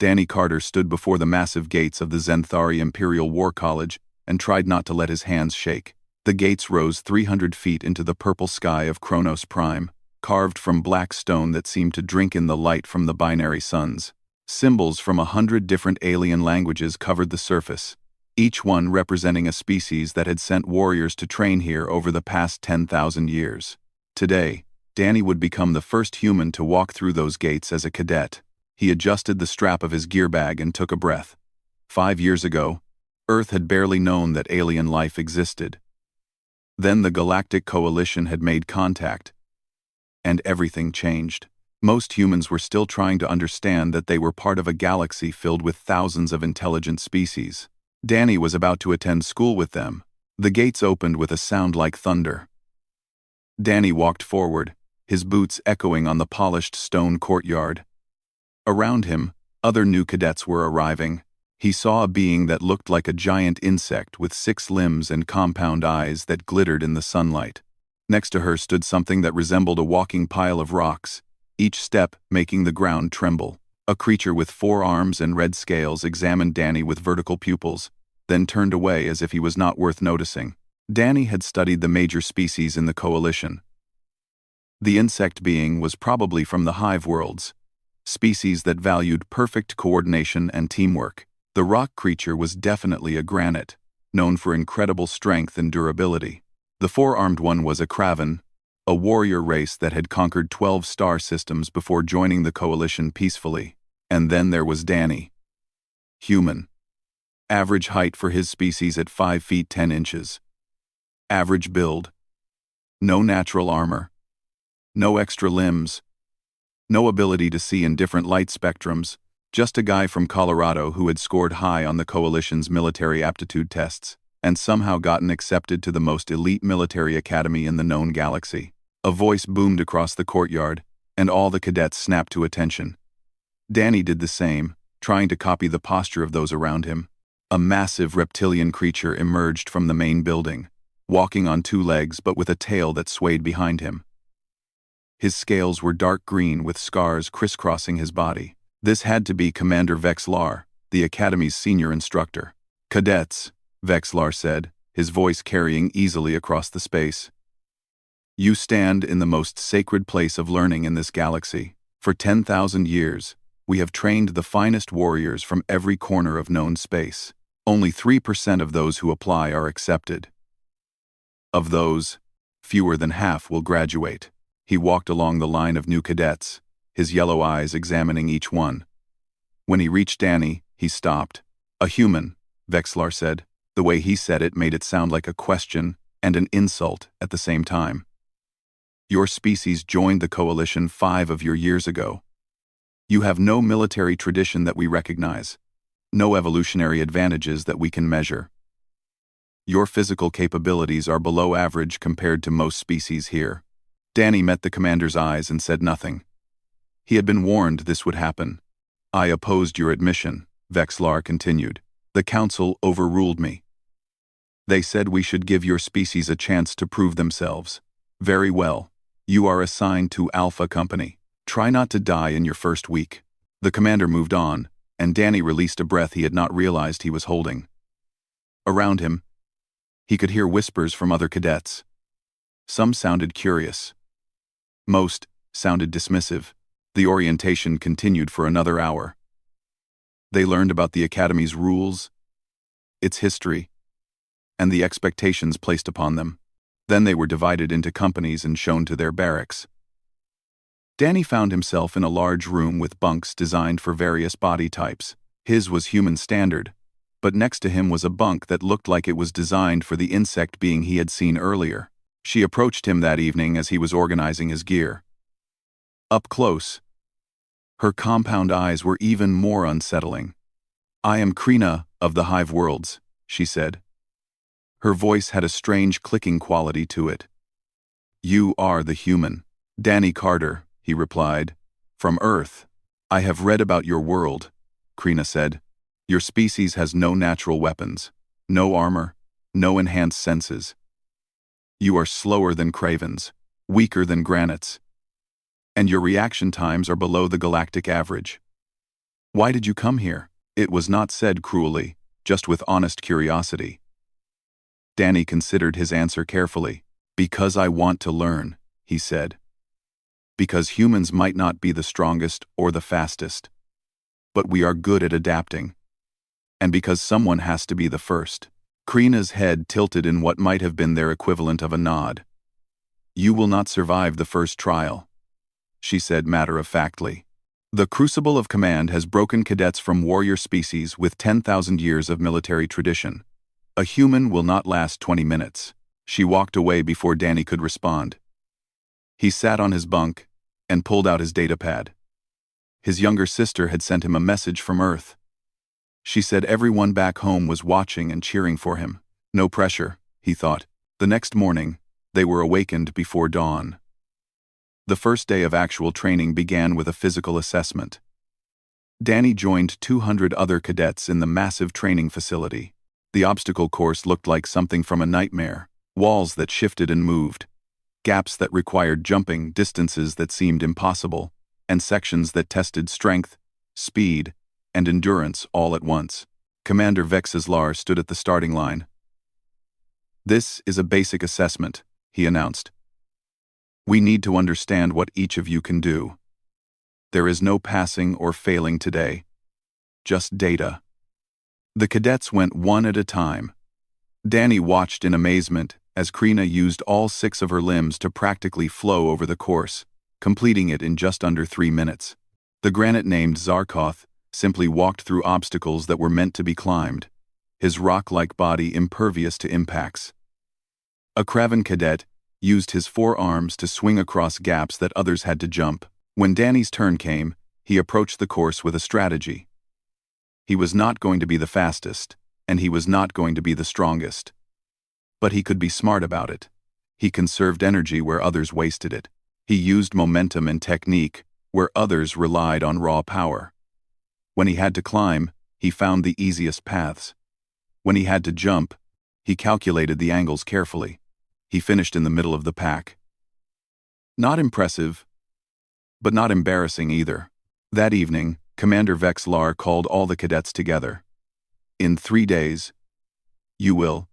Danny Carter stood before the massive gates of the Zenthari Imperial War College and tried not to let his hands shake. The gates rose 300 feet into the purple sky of Kronos Prime, carved from black stone that seemed to drink in the light from the binary suns. Symbols from 100 different alien languages covered the surface, each one representing a species that had sent warriors to train here over the past 10,000 years. Today, Danny would become the first human to walk through those gates as a cadet. He adjusted the strap of his gear bag and took a breath. 5 years ago, Earth had barely known that alien life existed. Then the Galactic Coalition had made contact, and everything changed. Most humans were still trying to understand that they were part of a galaxy filled with thousands of intelligent species. Danny was about to attend school with them. The gates opened with a sound like thunder. Danny walked forward, his boots echoing on the polished stone courtyard. Around him, other new cadets were arriving. He saw a being that looked like a giant insect with 6 limbs and compound eyes that glittered in the sunlight. Next to her stood something that resembled a walking pile of rocks, each step making the ground tremble. A creature with 4 arms and red scales examined Danny with vertical pupils, then turned away as if he was not worth noticing. Danny had studied the major species in the coalition. The insect being was probably from the hive worlds, species that valued perfect coordination and teamwork. The rock creature was definitely a granite, known for incredible strength and durability. The 4-armed one was a Kraven, a warrior race that had conquered 12 star systems before joining the coalition peacefully. And then there was Danny. Human. Average height for his species at 5 feet 10 inches. Average build. No natural armor. No extra limbs. No ability to see in different light spectrums. Just a guy from Colorado who had scored high on the coalition's military aptitude tests and somehow gotten accepted to the most elite military academy in the known galaxy. A voice boomed across the courtyard, and all the cadets snapped to attention. Danny did the same, trying to copy the posture of those around him. A massive reptilian creature emerged from the main building, walking on 2 legs but with a tail that swayed behind him. His scales were dark green with scars crisscrossing his body. This had to be Commander Vexlar, the Academy's senior instructor. "Cadets," Vexlar said, his voice carrying easily across the space. "You stand in the most sacred place of learning in this galaxy. For 10,000 years, we have trained the finest warriors from every corner of known space. Only 3% of those who apply are accepted. Of those, fewer than half will graduate." He walked along the line of new cadets, his yellow eyes examining each one. When he reached Danny, he stopped. "A human," Vexlar said. The way he said it made it sound like a question and an insult at the same time. "Your species joined the coalition 5 of your years ago. You have no military tradition that we recognize, no evolutionary advantages that we can measure. Your physical capabilities are below average compared to most species here." Danny met the commander's eyes and said nothing. He had been warned this would happen. "I opposed your admission," Vexlar continued. "The council overruled me. They said we should give your species a chance to prove themselves. Very well. You are assigned to Alpha Company. Try not to die in your first week." The commander moved on, and Danny released a breath he had not realized he was holding. Around him, he could hear whispers from other cadets. Some sounded curious. Most sounded dismissive. The orientation continued for another hour. They learned about the Academy's rules, its history, and the expectations placed upon them. Then they were divided into companies and shown to their barracks. Danny found himself in a large room with bunks designed for various body types. His was human standard, but next to him was a bunk that looked like it was designed for the insect being he had seen earlier. She approached him that evening as he was organizing his gear. Up close, her compound eyes were even more unsettling. "I am Krina of the Hive Worlds," she said. Her voice had a strange clicking quality to it. "You are the human." "Danny Carter," he replied. "From Earth." "I have read about your world," Krina said. "Your species has no natural weapons, no armor, no enhanced senses. You are slower than cravens, weaker than granites, and your reaction times are below the galactic average. Why did you come here? It was not said cruelly, just with honest curiosity. Danny considered his answer carefully. Because I want to learn, he said. Because humans might not be the strongest or the fastest, but we are good at adapting. And because someone has to be the first. Krina's head tilted in what might have been their equivalent of a nod. You will not survive the first trial, she said matter-of-factly. The crucible of command has broken cadets from warrior species with 10,000 years of military tradition. A human will not last 20 minutes. She walked away before Danny could respond. He sat on his bunk and pulled out his datapad. His younger sister had sent him a message from Earth. She said everyone back home was watching and cheering for him. No pressure, he thought. The next morning, they were awakened before dawn. The first day of actual training began with a physical assessment. Danny joined 200 other cadets in the massive training facility. The obstacle course looked like something from a nightmare. Walls that shifted and moved, gaps that required jumping, distances that seemed impossible, and sections that tested strength, speed, and endurance all at once. Commander Vexislar stood at the starting line. This is a basic assessment, he announced. We need to understand what each of you can do. There is no passing or failing today. Just data. The cadets went one at a time. Danny watched in amazement as Krina used all 6 of her limbs to practically flow over the course, completing it in just under 3 minutes. The granite named Zarkoth simply walked through obstacles that were meant to be climbed, his rock-like body impervious to impacts. A Kraven cadet used his 4 arms to swing across gaps that others had to jump. When Danny's turn came, he approached the course with a strategy. He was not going to be the fastest, and he was not going to be the strongest. But he could be smart about it. He conserved energy where others wasted it. He used momentum and technique where others relied on raw power. When he had to climb, he found the easiest paths. When he had to jump, he calculated the angles carefully. He finished in the middle of the pack. Not impressive, but not embarrassing either. That evening, Commander Vexlar called all the cadets together. In 3 days, you will.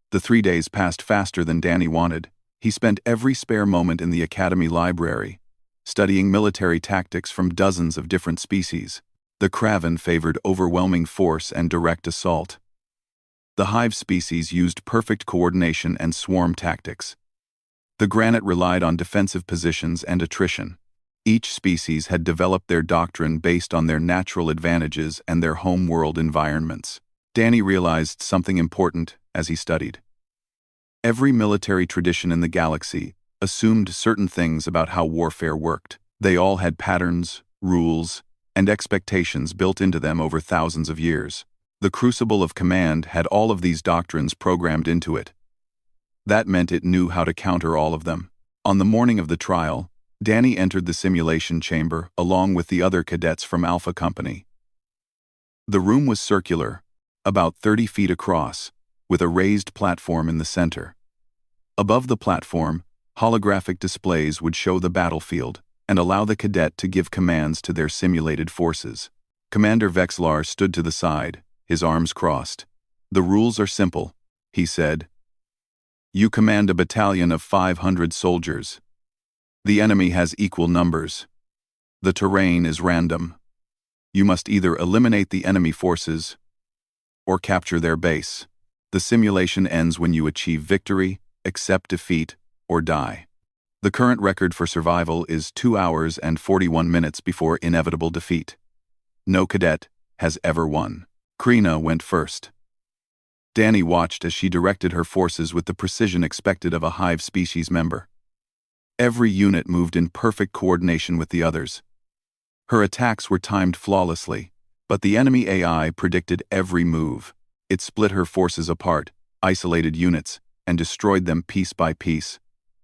The 3 days passed faster than Danny wanted. He spent every spare moment in the academy library, studying military tactics from dozens of different species. The Kraven favored overwhelming force and direct assault. The Hive species used perfect coordination and swarm tactics. The Granite relied on defensive positions and attrition. Each species had developed their doctrine based on their natural advantages and their home-world environments. Danny realized something important as he studied. Every military tradition in the galaxy assumed certain things about how warfare worked. They all had patterns, rules, and expectations built into them over thousands of years. The Crucible of Command had all of these doctrines programmed into it. That meant it knew how to counter all of them. On the morning of the trial, Danny entered the simulation chamber along with the other cadets from Alpha Company. The room was circular, about 30 feet across, with a raised platform in the center. Above the platform, holographic displays would show the battlefield and allow the cadet to give commands to their simulated forces. Commander Vexlar stood to the side, his arms crossed. The rules are simple, he said. You command a battalion of 500 soldiers. The enemy has equal numbers. The terrain is random. You must either eliminate the enemy forces or capture their base. The simulation ends when you achieve victory, accept defeat, or die. The current record for survival is 2 hours and 41 minutes before inevitable defeat. No cadet has ever won. Krina went first. Danny watched as she directed her forces with the precision expected of a Hive species member. Every unit moved in perfect coordination with the others. Her attacks were timed flawlessly, but the enemy AI predicted every move. It split her forces apart, isolated units, and destroyed them piece by piece.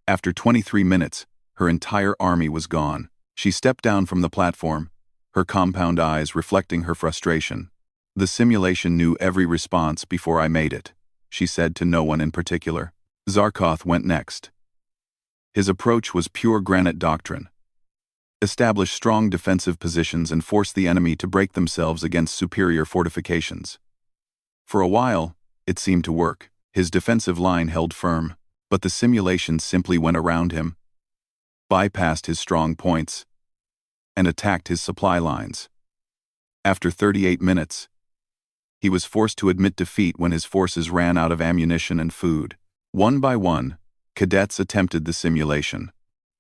After 23 minutes, her entire army was gone. She stepped down from the platform, her compound eyes reflecting her frustration. The simulation knew every response before I made it, she said to no one in particular. Zarkoth went next. His approach was pure granite doctrine. establish strong defensive positions and force the enemy to break themselves against superior fortifications. For a while, it seemed to work. His defensive line held firm, but the simulation simply went around him, bypassed his strong points, and attacked his supply lines. After 38 minutes, he was forced to admit defeat when his forces ran out of ammunition and food. One by one, cadets attempted the simulation.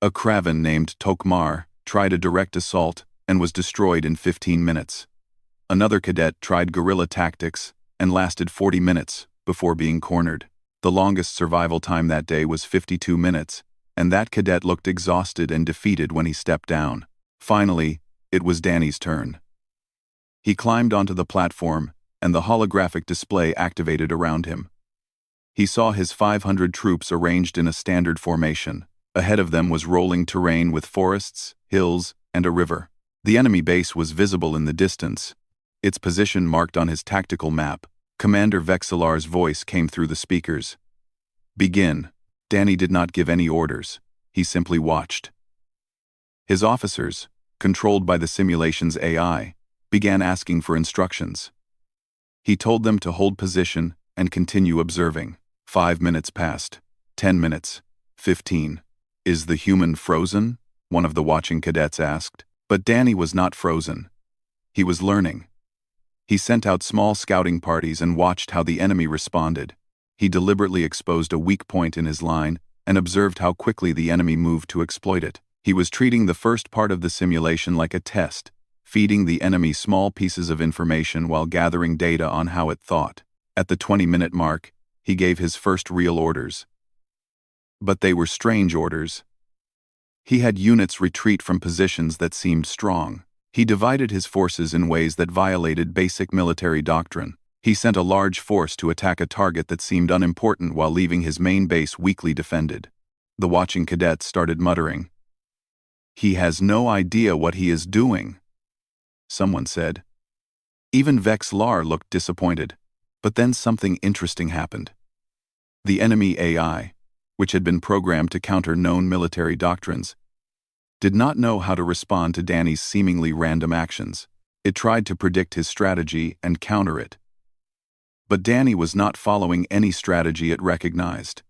A craven named Tokmar tried a direct assault and was destroyed in 15 minutes. Another cadet tried guerrilla tactics and lasted 40 minutes before being cornered. The longest survival time that day was 52 minutes, and that cadet looked exhausted and defeated when he stepped down. Finally, it was Danny's turn. He climbed onto the platform, and the holographic display activated around him. He saw his 500 troops arranged in a standard formation. Ahead of them was rolling terrain with forests, hills, and a river. The enemy base was visible in the distance, its position marked on his tactical map. Commander Vexillar's voice came through the speakers. "Begin." Danny did not give any orders. He simply watched. His officers, controlled by the simulation's AI, began asking for instructions. He told them to hold position and continue observing. 5 minutes passed. 10 minutes. 15. "Is the human frozen?" one of the watching cadets asked. But Danny was not frozen. He was learning. He sent out small scouting parties and watched how the enemy responded. He deliberately exposed a weak point in his line and observed how quickly the enemy moved to exploit it. He was treating the first part of the simulation like a test, feeding the enemy small pieces of information while gathering data on how it thought. At the 20-minute mark, he gave his first real orders. But they were strange orders. He had units retreat from positions that seemed strong. He divided his forces in ways that violated basic military doctrine. He sent a large force to attack a target that seemed unimportant while leaving his main base weakly defended. The watching cadets started muttering. "He has no idea what he is doing," someone said. Even Vexillar looked disappointed. But then something interesting happened. The enemy AI, which had been programmed to counter known military doctrines, did not know how to respond to Danny's seemingly random actions. It tried to predict his strategy and counter it. But Danny was not following any strategy it recognized.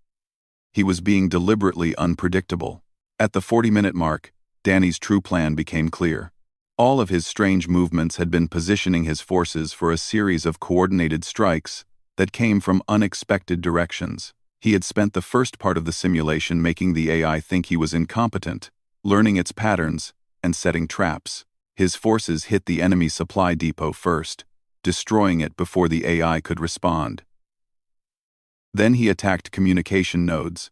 He was being deliberately unpredictable. At the 40-minute mark, Danny's true plan became clear. All of his strange movements had been positioning his forces for a series of coordinated strikes that came from unexpected directions. He had spent the first part of the simulation making the AI think he was incompetent, learning its patterns, and setting traps. His forces hit the enemy supply depot first, destroying it before the AI could respond. Then he attacked communication nodes,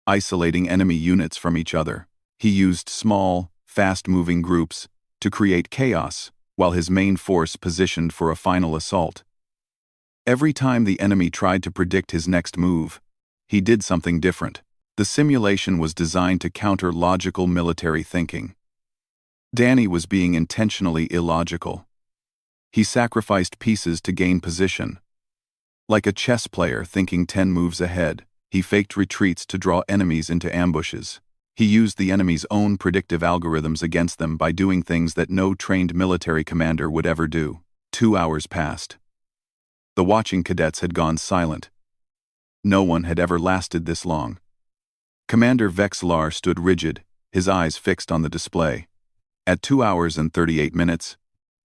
isolating enemy units from each other. He used small, fast-moving groups to create chaos while his main force positioned for a final assault. Every time the enemy tried to predict his next move, he did something different. The simulation was designed to counter logical military thinking. Danny was being intentionally illogical. He sacrificed pieces to gain position. Like a chess player thinking 10 moves ahead, he faked retreats to draw enemies into ambushes. He used the enemy's own predictive algorithms against them by doing things that no trained military commander would ever do. 2 hours passed. The watching cadets had gone silent. No one had ever lasted this long. Commander Vexillar stood rigid, his eyes fixed on the display. At 2 hours and 38 minutes,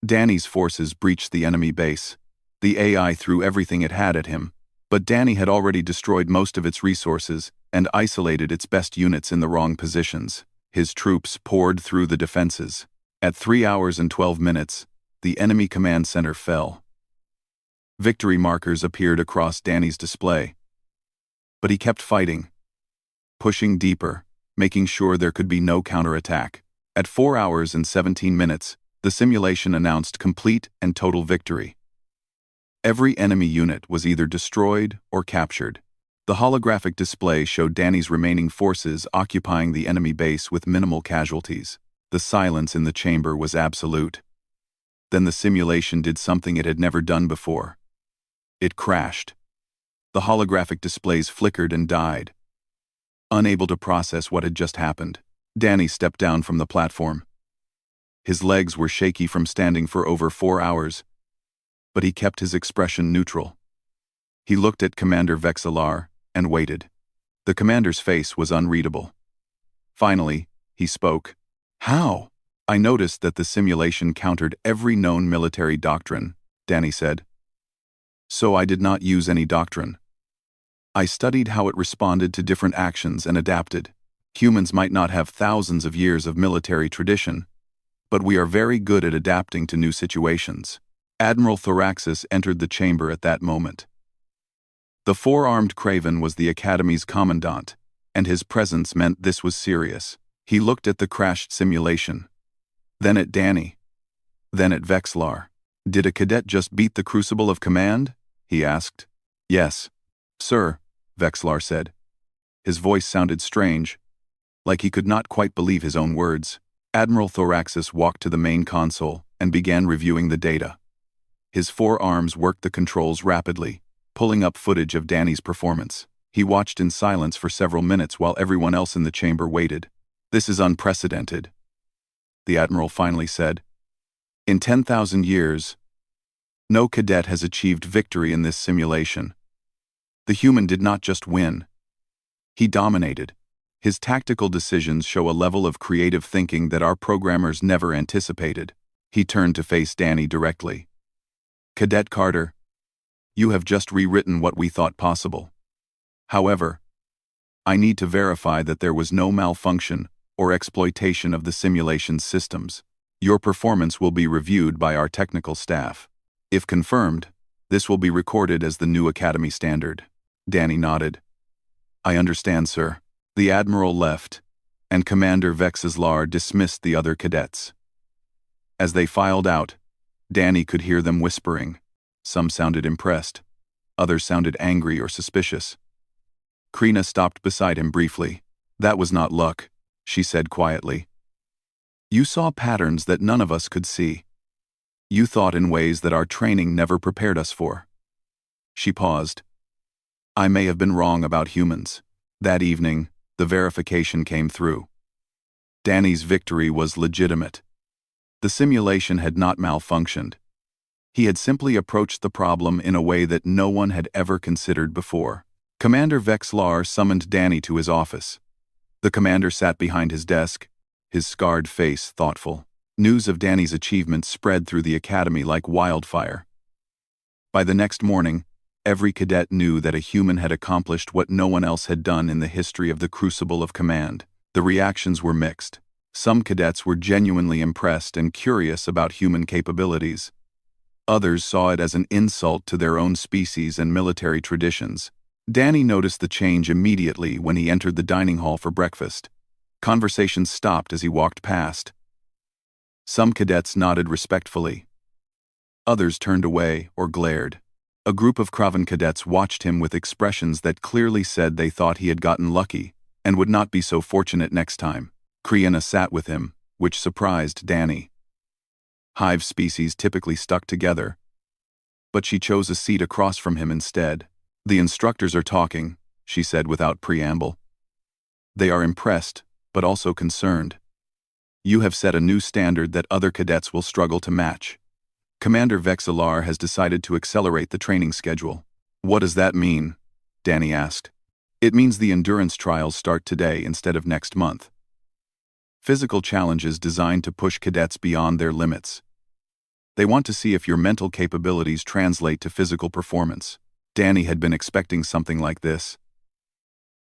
Danny's forces breached the enemy base. The AI threw everything it had at him, but Danny had already destroyed most of its resources and isolated its best units in the wrong positions. His troops poured through the defenses. At 3 hours and 12 minutes, the enemy command center fell. Victory markers appeared across Danny's display. But he kept fighting, pushing deeper, making sure there could be no counterattack. At 4 hours and 17 minutes, the simulation announced complete and total victory. Every enemy unit was either destroyed or captured. The holographic display showed Danny's remaining forces occupying the enemy base with minimal casualties. The silence in the chamber was absolute. Then the simulation did something it had never done before. It crashed. The holographic displays flickered and died, unable to process what had just happened. Danny stepped down from the platform. His legs were shaky from standing for over 4 hours, but he kept his expression neutral. He looked at Commander Vexillar and waited. The commander's face was unreadable. Finally, he spoke. "How?" "I noticed that the simulation countered every known military doctrine," Danny said. "So I did not use any doctrine. I studied how it responded to different actions and adapted. Humans might not have thousands of years of military tradition, but we are very good at adapting to new situations." Admiral Thoraxis entered the chamber at that moment. The four-armed Craven was the Academy's commandant, and his presence meant this was serious. He looked at the crashed simulation, then at Danny, then at Vexillar. "Did a cadet just beat the crucible of command?" he asked. "Yes, sir," Vexillar said. His voice sounded strange, like he could not quite believe his own words. Admiral Thoraxis walked to the main console and began reviewing the data. His four arms worked the controls rapidly, pulling up footage of Danny's performance. He watched in silence for several minutes while everyone else in the chamber waited. "This is unprecedented," the Admiral finally said. "In 10,000 years, no cadet has achieved victory in this simulation. The human did not just win. He dominated. His tactical decisions show a level of creative thinking that our programmers never anticipated." He turned to face Danny directly. "Cadet Carter, you have just rewritten what we thought possible. However, I need to verify that there was no malfunction or exploitation of the simulation's systems. Your performance will be reviewed by our technical staff. If confirmed, this will be recorded as the new Academy standard." Danny nodded. "I understand, sir." The Admiral left, and Commander Vexillar dismissed the other cadets. As they filed out, Danny could hear them whispering. Some sounded impressed, others sounded angry or suspicious. Krina stopped beside him briefly. "That was not luck," she said quietly. "You saw patterns that none of us could see. You thought in ways that our training never prepared us for." She paused. "I may have been wrong about humans." That evening, the verification came through. Danny's victory was legitimate. The simulation had not malfunctioned. He had simply approached the problem in a way that no one had ever considered before. Commander Vexillar summoned Danny to his office. The commander sat behind his desk, his scarred face thoughtful. News of Danny's achievements spread through the Academy like wildfire. By the next morning, every cadet knew that a human had accomplished what no one else had done in the history of the Crucible of Command. The reactions were mixed. Some cadets were genuinely impressed and curious about human capabilities. Others saw it as an insult to their own species and military traditions. Danny noticed the change immediately when he entered the dining hall for breakfast. Conversations stopped as he walked past. Some cadets nodded respectfully. Others turned away or glared. A group of Kraven cadets watched him with expressions that clearly said they thought he had gotten lucky and would not be so fortunate next time. Kriana sat with him, which surprised Danny. Hive species typically stuck together, but she chose a seat across from him instead. "The instructors are talking," she said without preamble. "They are impressed, but also concerned. You have set a new standard that other cadets will struggle to match. Commander Vexillar has decided to accelerate the training schedule." "What does that mean?" Danny asked. "It means the endurance trials start today instead of next month. Physical challenges designed to push cadets beyond their limits. They want to see if your mental capabilities translate to physical performance." Danny had been expecting something like this.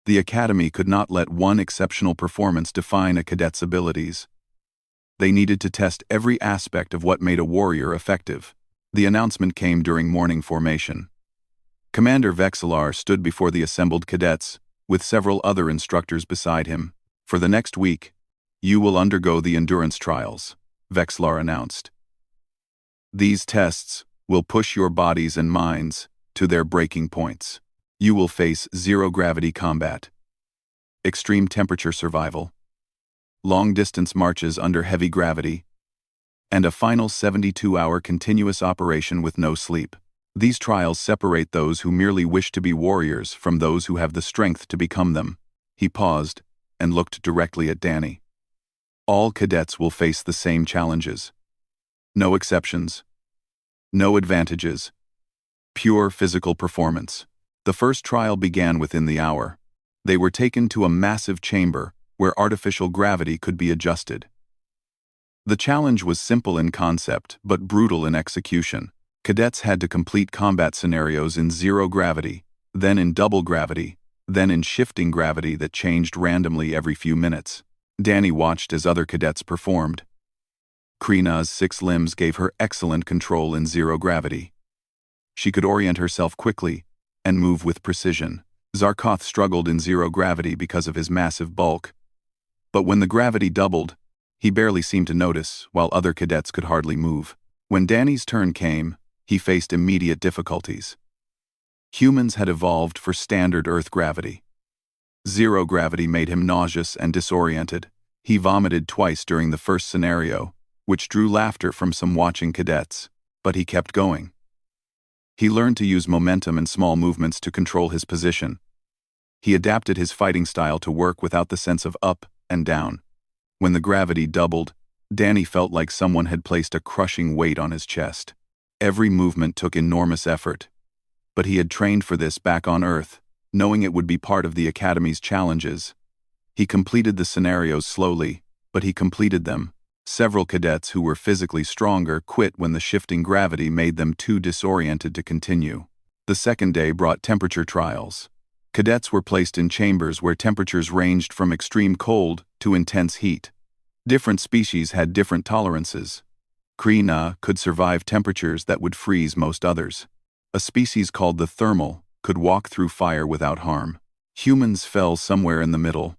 The Academy could not let one exceptional performance define a cadet's abilities. They needed to test every aspect of what made a warrior effective. The announcement came during morning formation. Commander Vexillar stood before the assembled cadets, with several other instructors beside him. "For the next week, you will undergo the endurance trials," Vexillar announced. "These tests will push your bodies and minds to their breaking points. You will face zero-gravity combat, extreme temperature survival, long-distance marches under heavy gravity, and a final 72-hour continuous operation with no sleep. These trials separate those who merely wish to be warriors from those who have the strength to become them." He paused and looked directly at Danny. All cadets will face the same challenges. No exceptions. No advantages. Pure physical performance. The first trial began within the hour. They were taken to a massive chamber where artificial gravity could be adjusted. The challenge was simple in concept but brutal in execution. Cadets had to complete combat scenarios in zero gravity, then in double gravity, then in shifting gravity that changed randomly every few minutes. Danny watched as other cadets performed. Krina's 6 limbs gave her excellent control in zero gravity. She could orient herself quickly and move with precision. Zarkoth struggled in zero gravity because of his massive bulk. But when the gravity doubled, he barely seemed to notice, while other cadets could hardly move. When Danny's turn came, he faced immediate difficulties. Humans had evolved for standard Earth gravity. Zero gravity made him nauseous and disoriented. He vomited twice during the first scenario, which drew laughter from some watching cadets, but he kept going. He learned to use momentum and small movements to control his position. He adapted his fighting style to work without the sense of up and down. When the gravity doubled, Danny felt like someone had placed a crushing weight on his chest. Every movement took enormous effort. But he had trained for this back on Earth, knowing it would be part of the Academy's challenges. He completed the scenarios slowly, but he completed them. Several cadets who were physically stronger quit when the shifting gravity made them too disoriented to continue. The second day brought temperature trials. Cadets were placed in chambers where temperatures ranged from extreme cold to intense heat. Different species had different tolerances. Krina could survive temperatures that would freeze most others. A species called the thermal could walk through fire without harm. Humans fell somewhere in the middle.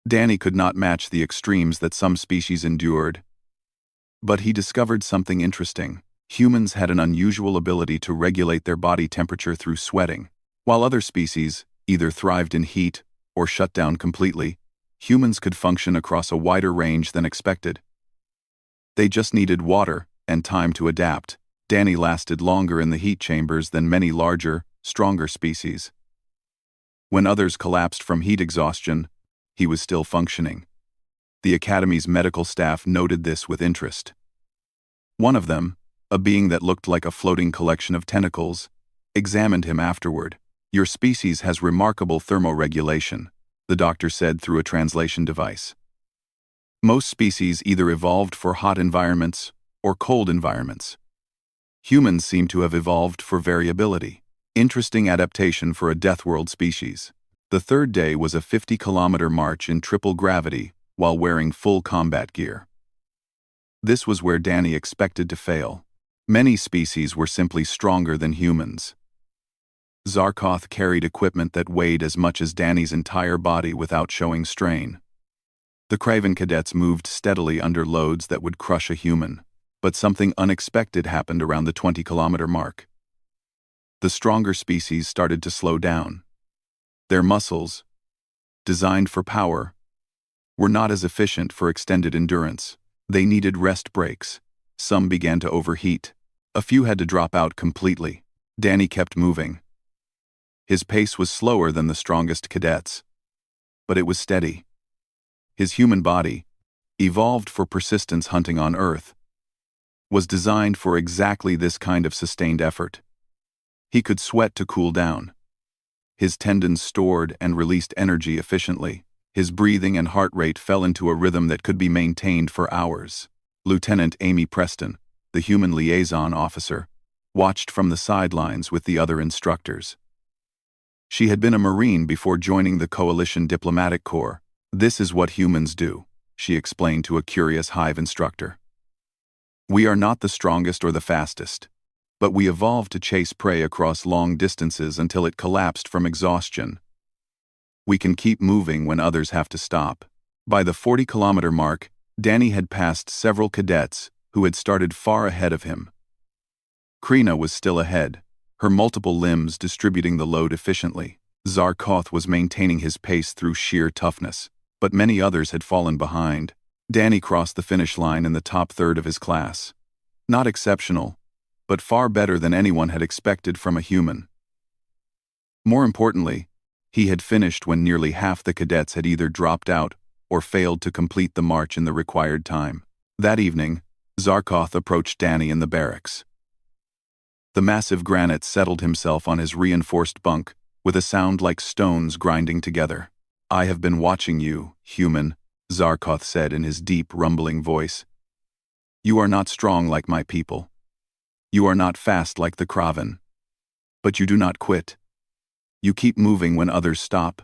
Danny could not match the extremes that some species endured. But he discovered something interesting. Humans had an unusual ability to regulate their body temperature through sweating. While other species either thrived in heat or shut down completely, humans could function across a wider range than expected. They just needed water and time to adapt. Danny lasted longer in the heat chambers than many larger, stronger species. When others collapsed from heat exhaustion, he was still functioning. The Academy's medical staff noted this with interest. One of them, a being that looked like a floating collection of tentacles, examined him afterward. "Your species has remarkable thermoregulation," the doctor said through a translation device. "Most species either evolved for hot environments or cold environments. Humans seem to have evolved for variability. Interesting adaptation for a Deathworld species." The third day was a 50-kilometer march in triple gravity while wearing full combat gear. This was where Danny expected to fail. Many species were simply stronger than humans. Zarkoth carried equipment that weighed as much as Danny's entire body without showing strain. The Craven cadets moved steadily under loads that would crush a human, but something unexpected happened around the 20-kilometer mark. The stronger species started to slow down. Their muscles, designed for power, were not as efficient for extended endurance. They needed rest breaks. Some began to overheat. A few had to drop out completely. Danny kept moving. His pace was slower than the strongest cadets, but it was steady. His human body, evolved for persistence hunting on Earth, was designed for exactly this kind of sustained effort. He could sweat to cool down. His tendons stored and released energy efficiently. His breathing and heart rate fell into a rhythm that could be maintained for hours. Lieutenant Amy Preston, the human liaison officer, watched from the sidelines with the other instructors. She had been a Marine before joining the Coalition Diplomatic Corps. "This is what humans do," she explained to a curious Hive instructor. "We are not the strongest or the fastest, but we evolved to chase prey across long distances until it collapsed from exhaustion. We can keep moving when others have to stop." By the 40-kilometer mark, Danny had passed several cadets who had started far ahead of him. Krina was still ahead, her multiple limbs distributing the load efficiently. Zarkoth was maintaining his pace through sheer toughness, but many others had fallen behind. Danny crossed the finish line in the top third of his class. Not exceptional, but far better than anyone had expected from a human. More importantly, he had finished when nearly half the cadets had either dropped out or failed to complete the march in the required time. That evening, Zarkoth approached Danny in the barracks. The massive granite settled himself on his reinforced bunk, with a sound like stones grinding together. "I have been watching you, human," Zarkoth said in his deep, rumbling voice. "You are not strong like my people. You are not fast like the Kraven. But you do not quit. You keep moving when others stop.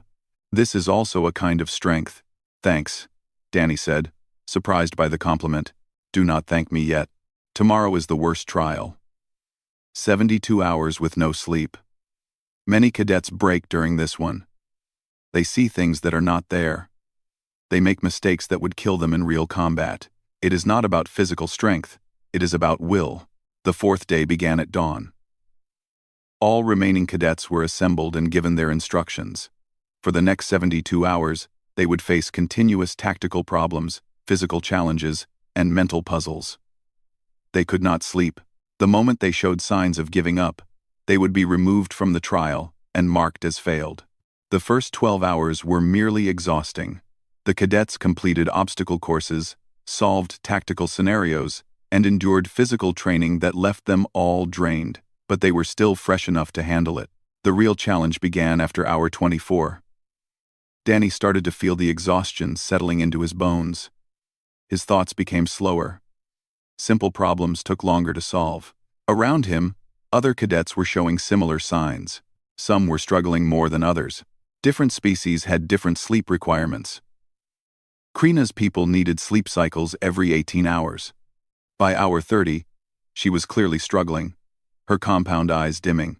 This is also a kind of strength." "Thanks," Danny said, surprised by the compliment. "Do not thank me yet. Tomorrow is the worst trial. 72 hours with no sleep. Many cadets break during this one. They see things that are not there. They make mistakes that would kill them in real combat. It is not about physical strength. It is about will." The fourth day began at dawn. All remaining cadets were assembled and given their instructions. For the next 72 hours, they would face continuous tactical problems, physical challenges, and mental puzzles. They could not sleep. The moment they showed signs of giving up, they would be removed from the trial and marked as failed. The first 12 hours were merely exhausting. The cadets completed obstacle courses, solved tactical scenarios, and endured physical training that left them all drained, but they were still fresh enough to handle it. The real challenge began after hour 24. Danny started to feel the exhaustion settling into his bones. His thoughts became slower. Simple problems took longer to solve. Around him, other cadets were showing similar signs. Some were struggling more than others. Different species had different sleep requirements. Krina's people needed sleep cycles every 18 hours. By hour 30, she was clearly struggling, her compound eyes dimming.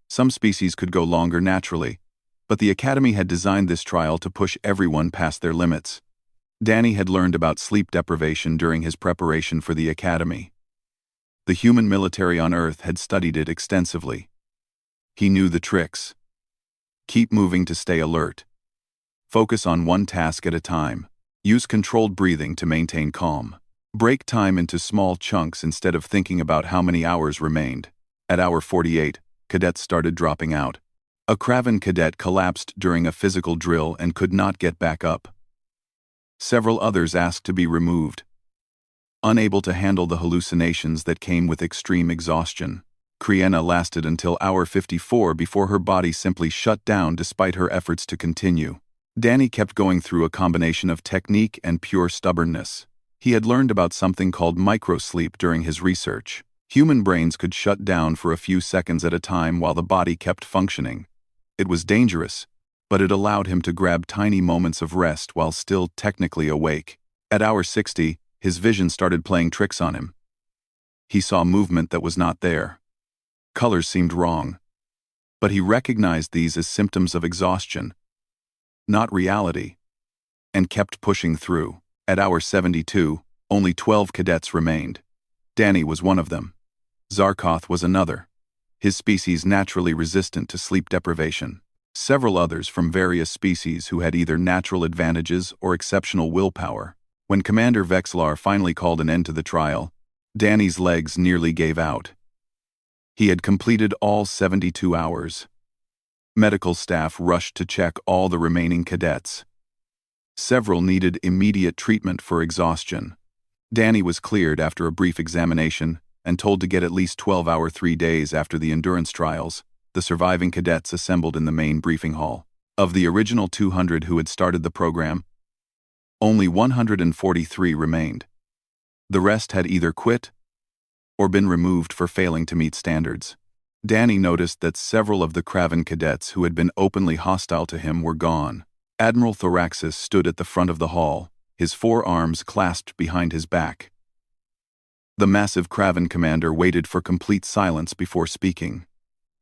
Some species could go longer naturally, but the Academy had designed this trial to push everyone past their limits. Danny had learned about sleep deprivation during his preparation for the Academy. The human military on Earth had studied it extensively. He knew the tricks. Keep moving to stay alert. Focus on one task at a time. Use controlled breathing to maintain calm. Break time into small chunks instead of thinking about how many hours remained. At hour 48, cadets started dropping out. A Kraven cadet collapsed during a physical drill and could not get back up. Several others asked to be removed, unable to handle the hallucinations that came with extreme exhaustion. Kriena lasted until hour 54 before her body simply shut down despite her efforts to continue. Danny kept going through a combination of technique and pure stubbornness. He had learned about something called microsleep during his research. Human brains could shut down for a few seconds at a time while the body kept functioning. It was dangerous, but it allowed him to grab tiny moments of rest while still technically awake. At hour 60, his vision started playing tricks on him. He saw movement that was not there. Colors seemed wrong, but he recognized these as symptoms of exhaustion, not reality, and kept pushing through. At hour 72, only 12 cadets remained. Danny was one of them. Zarkoth was another, his species naturally resistant to sleep deprivation. Several others from various species who had either natural advantages or exceptional willpower. When Commander Vexlar finally called an end to the trial, Danny's legs nearly gave out. He had completed all 72 hours. Medical staff rushed to check all the remaining cadets. Several needed immediate treatment for exhaustion. Danny was cleared after a brief examination and told to get at least 12-hour 3 days after the endurance trials. The surviving cadets assembled in the main briefing hall. Of the original 200 who had started the program, only 143 remained. The rest had either quit or been removed for failing to meet standards. Danny noticed that several of the Kraven cadets who had been openly hostile to him were gone. Admiral Thoraxis stood at the front of the hall, his forearms clasped behind his back. The massive Kraven commander waited for complete silence before speaking.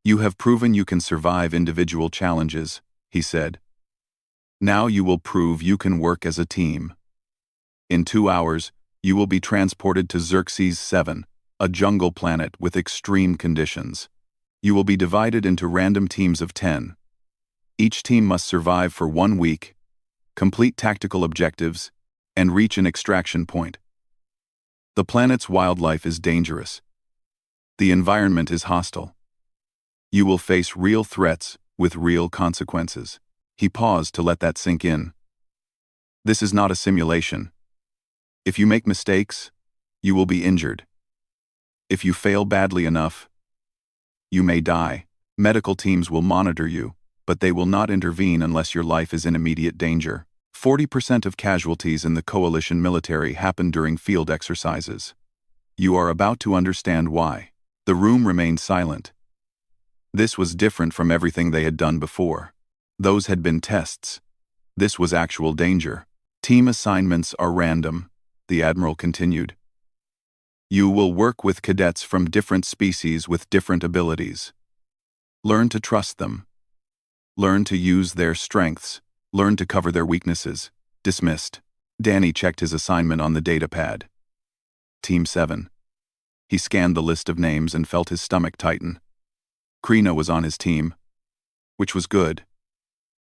"You have proven you can survive individual challenges," he said. "Now you will prove you can work as a team. In 2 hours, you will be transported to Xerxes 7, a jungle planet with extreme conditions. You will be divided into random teams of 10. Each team must survive for 1 week, complete tactical objectives, and reach an extraction point. The planet's wildlife is dangerous. The environment is hostile. You will face real threats with real consequences." He paused to let that sink in. This is not a simulation. If you make mistakes, you will be injured. If you fail badly enough, you may die. Medical teams will monitor you, but they will not intervene unless your life is in immediate danger. 40% of casualties in the coalition military happen during field exercises. You are about to understand why. The room remained silent. This was different from everything they had done before. Those had been tests. This was actual danger. Team assignments are random, the Admiral continued. You will work with cadets from different species with different abilities. Learn to trust them. Learn to use their strengths. Learn to cover their weaknesses. Dismissed. Danny checked his assignment on the datapad. Team 7. He scanned the list of names and felt his stomach tighten. Krina was on his team, which was good.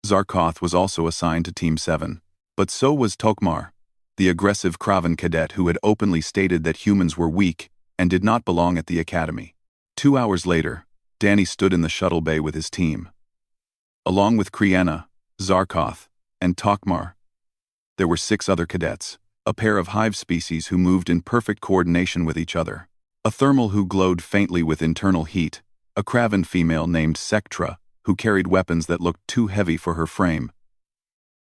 Zarkoth was also assigned to Team 7, but so was Tokmar, the aggressive Kraven cadet who had openly stated that humans were weak and did not belong at the academy. 2 hours later, Danny stood in the shuttle bay with his team. Along with Kriena, Zarkoth, and Tokmar, there were 6 other cadets, a pair of hive species who moved in perfect coordination with each other. A thermal who glowed faintly with internal heat, a Kraven female named Sectra, who carried weapons that looked too heavy for her frame.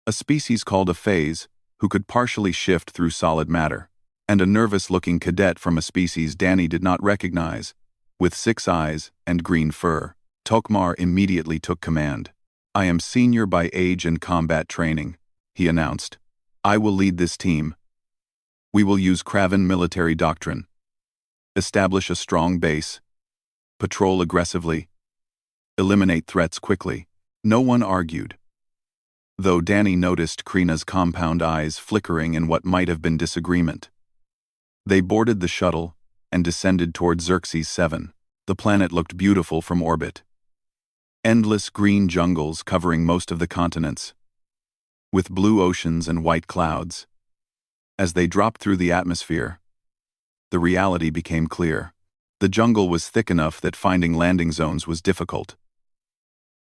A species called a phase, who could partially shift through solid matter, and a nervous-looking cadet from a species Danny did not recognize, with 6 eyes and green fur. Tokmar immediately took command. I am senior by age and combat training, he announced. I will lead this team. We will use Kraven military doctrine. Establish a strong base. Patrol aggressively. Eliminate threats quickly. No one argued. Though Danny noticed Krina's compound eyes flickering in what might have been disagreement. They boarded the shuttle and descended toward Xerxes 7. The planet looked beautiful from orbit. Endless green jungles covering most of the continents, with blue oceans and white clouds. As they dropped through the atmosphere, the reality became clear. The jungle was thick enough that finding landing zones was difficult.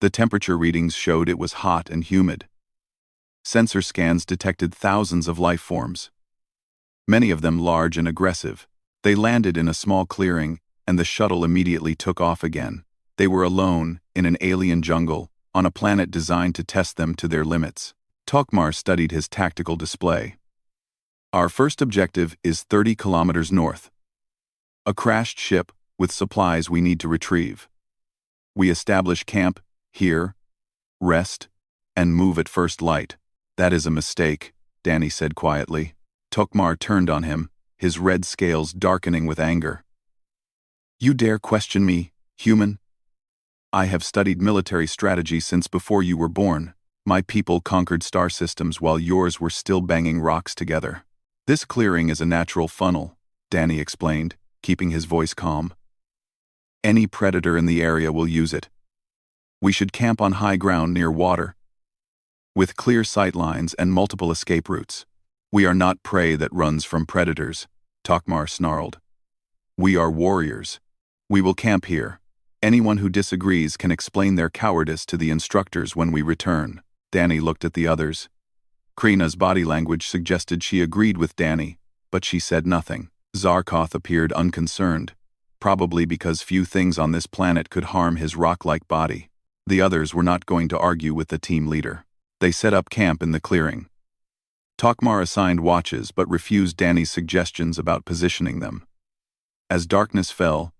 The temperature readings showed it was hot and humid. Sensor scans detected thousands of life forms, many of them large and aggressive. They landed in a small clearing, and the shuttle immediately took off again. They were alone, in an alien jungle, on a planet designed to test them to their limits. Tokmar studied his tactical display. Our first objective is 30 kilometers north. A crashed ship with supplies we need to retrieve. We establish camp here, rest, and move at first light. That is a mistake, Danny said quietly. Tokmar turned on him, his red scales darkening with anger. You dare question me, human? I have studied military strategy since before you were born. My people conquered star systems while yours were still banging rocks together. This clearing is a natural funnel, Danny explained, keeping his voice calm. Any predator in the area will use it. We should camp on high ground near water, with clear sight lines and multiple escape routes. We are not prey that runs from predators, Tokmar snarled. We are warriors. We will camp here. Anyone who disagrees can explain their cowardice to the instructors when we return. Danny looked at the others. Krina's body language suggested she agreed with Danny, but she said nothing. Zarkoth appeared unconcerned, probably because few things on this planet could harm his rock-like body. The others were not going to argue with the team leader. They set up camp in the clearing. Tokmar assigned watches but refused Danny's suggestions about positioning them. As darkness fell,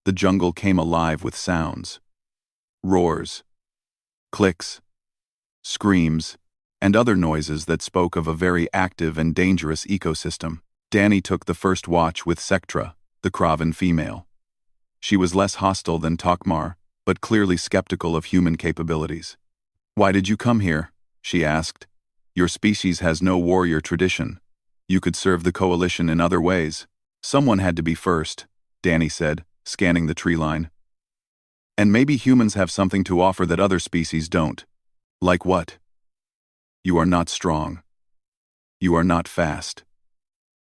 the jungle came alive with sounds. Roars, clicks, screams, and other noises that spoke of a very active and dangerous ecosystem. Danny took the first watch with Sectra, the Kraven female. She was less hostile than Tokmar, but clearly skeptical of human capabilities. Why did you come here? She asked. Your species has no warrior tradition. You could serve the coalition in other ways. Someone had to be first, Danny said, scanning the tree line. And maybe humans have something to offer that other species don't. Like what? You are not strong. You are not fast.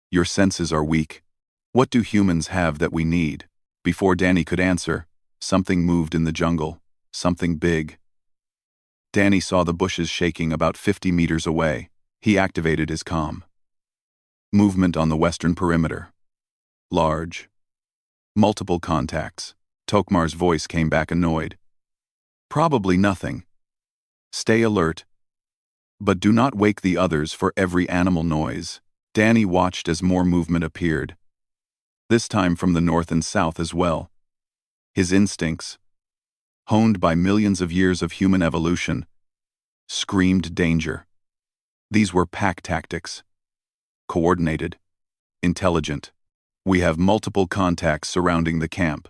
Your senses are weak. What do humans have that we need? Before Danny could answer, something moved in the jungle, something big. Danny saw the bushes shaking about 50 meters away. He activated his comm. Movement on the western perimeter. Large. Multiple contacts. Tokmar's voice came back annoyed. Probably nothing. Stay alert. But do not wake the others for every animal noise. Danny watched as more movement appeared. This time from the north and south as well. His instincts, honed by millions of years of human evolution, screamed danger. These were pack tactics. Coordinated. Intelligent. We have multiple contacts surrounding the camp,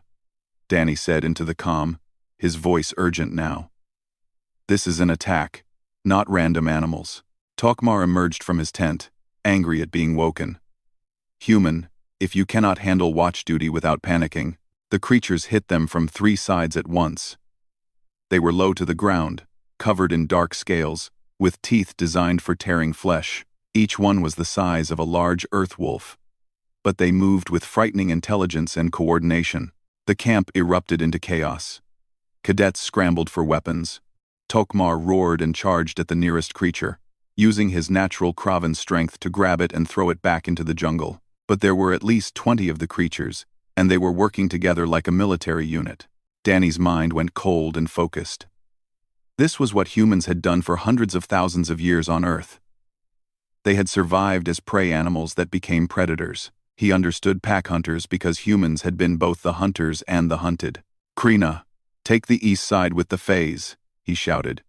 Danny said into the comm, his voice urgent now. This is an attack, not random animals. Tokmar emerged from his tent, angry at being woken. Human, if you cannot handle watch duty without panicking. The creatures hit them from 3 sides at once. They were low to the ground, covered in dark scales, with teeth designed for tearing flesh. Each one was the size of a large earth wolf. But they moved with frightening intelligence and coordination. The camp erupted into chaos. Cadets scrambled for weapons. Tokmar roared and charged at the nearest creature, using his natural Kraven strength to grab it and throw it back into the jungle. But there were at least 20 of the creatures, and they were working together like a military unit. Danny's mind went cold and focused. This was what humans had done for hundreds of thousands of years on Earth. They had survived as prey animals that became predators. He understood pack hunters because humans had been both the hunters and the hunted. Krina, take the east side with the phase, he shouted.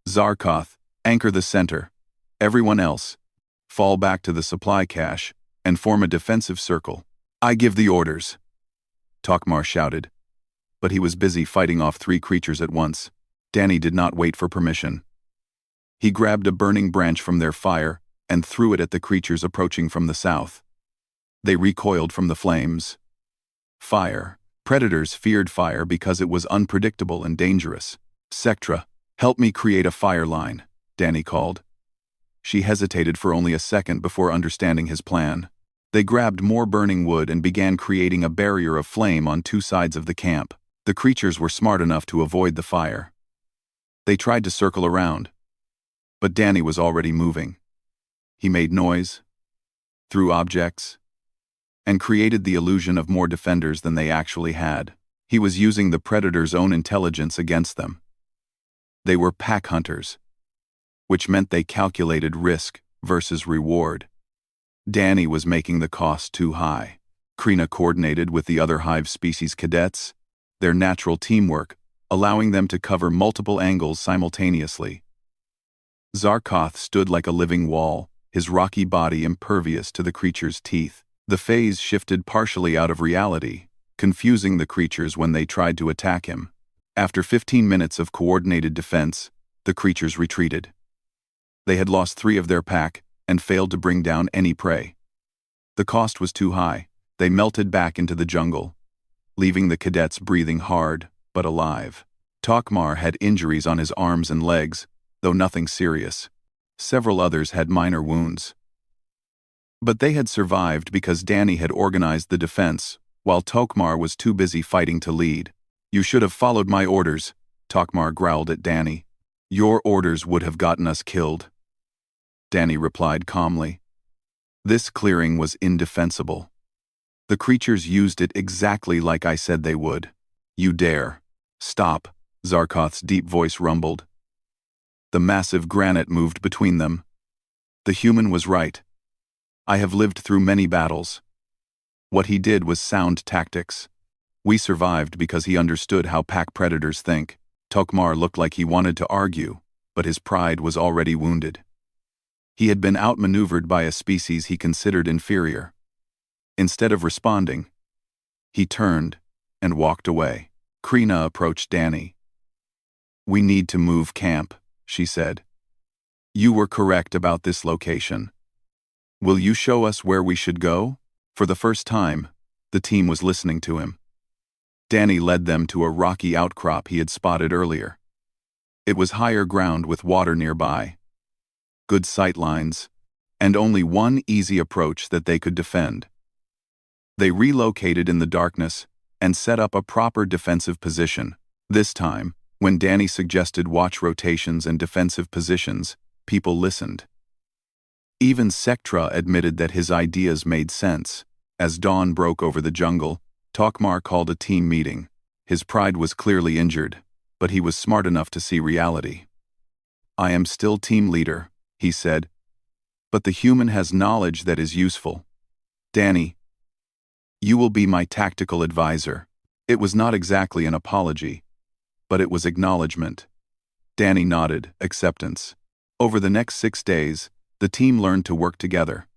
Zarkoth, anchor the center. Everyone else, fall back to the supply cache and form a defensive circle. I give the orders, Tokmar shouted. But he was busy fighting off 3 creatures at once. Danny did not wait for permission. He grabbed a burning branch from their fire and threw it at the creatures approaching from the south. They recoiled from the flames. Fire. Predators feared fire because it was unpredictable and dangerous. Sectra, help me create a fire line, Danny called. She hesitated for only a second before understanding his plan. They grabbed more burning wood and began creating a barrier of flame on 2 sides of the camp. The creatures were smart enough to avoid the fire. They tried to circle around, but Danny was already moving. He made noise, threw objects, and created the illusion of more defenders than they actually had. He was using the predator's own intelligence against them. They were pack hunters, which meant they calculated risk versus reward. Danny was making the cost too high. Krina coordinated with the other hive species cadets, their natural teamwork, allowing them to cover multiple angles simultaneously. Zarkoth stood like a living wall, his rocky body impervious to the creature's teeth. The phase shifted partially out of reality, confusing the creatures when they tried to attack him. After 15 minutes of coordinated defense, the creatures retreated. They had lost 3 of their pack and failed to bring down any prey. The cost was too high. They melted back into the jungle, leaving the cadets breathing hard but alive. Tokmar had injuries on his arms and legs, though nothing serious. Several others had minor wounds. But they had survived because Danny had organized the defense, while Tokmar was too busy fighting to lead. You should have followed my orders, Tokmar growled at Danny. Your orders would have gotten us killed, Danny replied calmly. This clearing was indefensible. The creatures used it exactly like I said they would. You dare. Stop, Zarkoth's deep voice rumbled. The massive granite moved between them. The human was right. I have lived through many battles. What he did was sound tactics. We survived because he understood how pack predators think. Tokmar looked like he wanted to argue, but his pride was already wounded. He had been outmaneuvered by a species he considered inferior. Instead of responding, he turned and walked away. Krina approached Danny. We need to move camp, she said. You were correct about this location. Will you show us where we should go? For the first time, the team was listening to him. Danny led them to a rocky outcrop he had spotted earlier. It was higher ground with water nearby, good sight lines, and only one easy approach that they could defend. They relocated in the darkness and set up a proper defensive position. This time, when Danny suggested watch rotations and defensive positions, people listened. Even Sektra admitted that his ideas made sense. As dawn broke over the jungle, Tokmar called a team meeting. His pride was clearly injured, but he was smart enough to see reality. "I am still team leader," he said, "but the human has knowledge that is useful. Danny, you will be my tactical advisor." It was not exactly an apology, but it was acknowledgement. Danny nodded, acceptance. Over the next 6 days, the team learned to work together.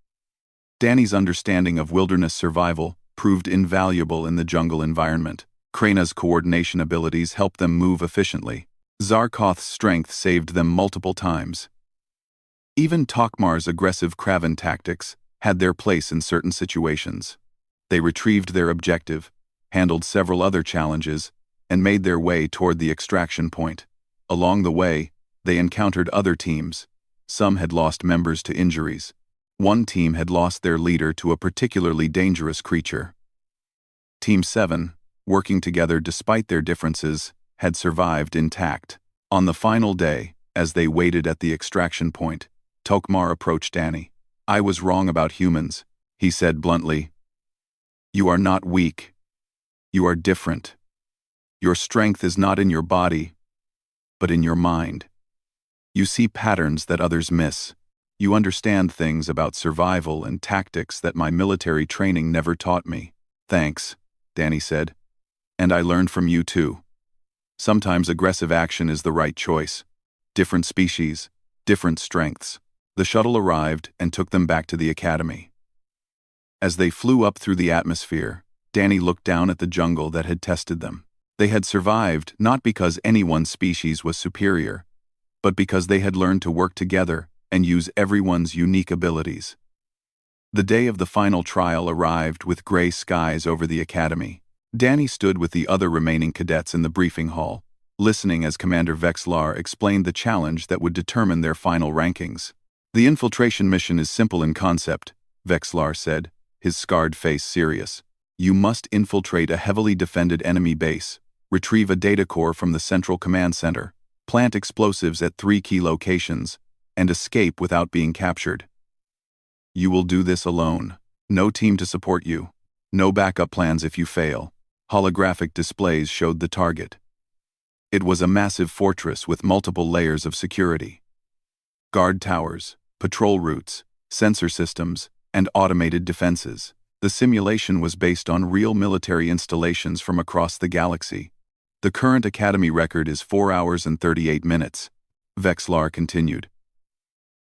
Danny's understanding of wilderness survival proved invaluable in the jungle environment. Krana's coordination abilities helped them move efficiently. Zarkoth's strength saved them multiple times. Even Tokmar's aggressive Kraven tactics had their place in certain situations. They retrieved their objective, handled several other challenges, and made their way toward the extraction point. Along the way, they encountered other teams. Some had lost members to injuries. One team had lost their leader to a particularly dangerous creature. Team 7, working together despite their differences, had survived intact. On the final day, as they waited at the extraction point, Tokmar approached Danny. "I was wrong about humans," he said bluntly. "You are not weak. You are different. Your strength is not in your body, but in your mind. You see patterns that others miss. You understand things about survival and tactics that my military training never taught me." "Thanks," Danny said. "And I learned from you too. Sometimes aggressive action is the right choice. Different species, different strengths." The shuttle arrived and took them back to the academy. As they flew up through the atmosphere, Danny looked down at the jungle that had tested them. They had survived not because any one species was superior, but because they had learned to work together and use everyone's unique abilities. The day of the final trial arrived with gray skies over the academy. Danny stood with the other remaining cadets in the briefing hall, listening as Commander Vexlar explained the challenge that would determine their final rankings. "The infiltration mission is simple in concept," Vexlar said, his scarred face serious. "You must infiltrate a heavily defended enemy base, retrieve a data core from the central command center, plant explosives at 3 key locations, and escape without being captured. You will do this alone. No team to support you. No backup plans if you fail." Holographic displays showed the target. It was a massive fortress with multiple layers of security. Guard towers, patrol routes, sensor systems, and automated defenses. The simulation was based on real military installations from across the galaxy. "The current Academy record is 4 hours and 38 minutes, Vexlar continued.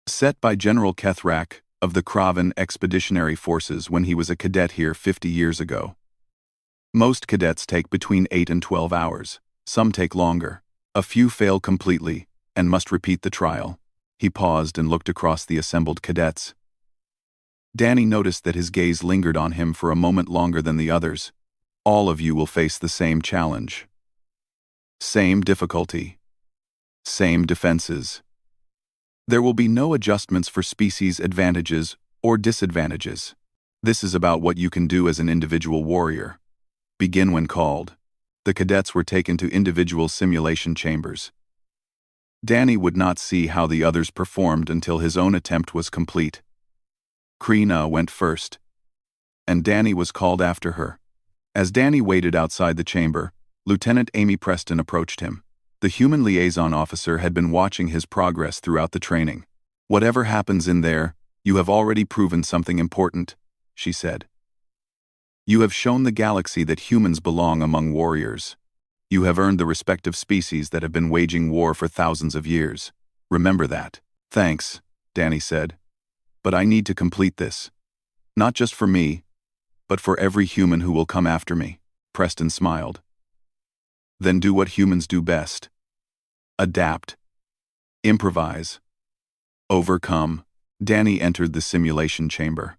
"Set by General Kethrak of the Kraven Expeditionary Forces when he was a cadet here 50 years ago. Most cadets take between 8 and 12 hours. Some take longer. A few fail completely and must repeat the trial." He paused and looked across the assembled cadets. Danny noticed that his gaze lingered on him for a moment longer than the others. "All of you will face the same challenge. Same difficulty. Same defenses. There will be no adjustments for species advantages or disadvantages. This is about what you can do as an individual warrior. Begin when called." The cadets were taken to individual simulation chambers. Danny would not see how the others performed until his own attempt was complete. Krina went first, and Danny was called after her. As Danny waited outside the chamber, Lieutenant Amy Preston approached him. The human liaison officer had been watching his progress throughout the training. "Whatever happens in there, you have already proven something important," she said. "You have shown the galaxy that humans belong among warriors. You have earned the respect of species that have been waging war for thousands of years. Remember that." "Thanks," Danny said. "But I need to complete this. Not just for me, but for every human who will come after me." Preston smiled. "Then do what humans do best. Adapt. Improvise. Overcome." Danny entered the simulation chamber.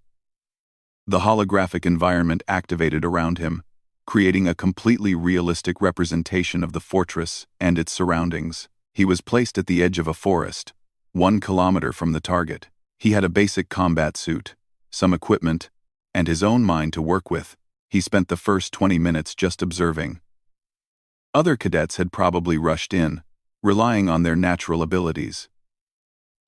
The holographic environment activated around him, creating a completely realistic representation of the fortress and its surroundings. He was placed at the edge of a forest, 1 kilometer from the target. He had a basic combat suit, some equipment, and his own mind to work with. He spent the first 20 minutes just observing. Other cadets had probably rushed in, relying on their natural abilities.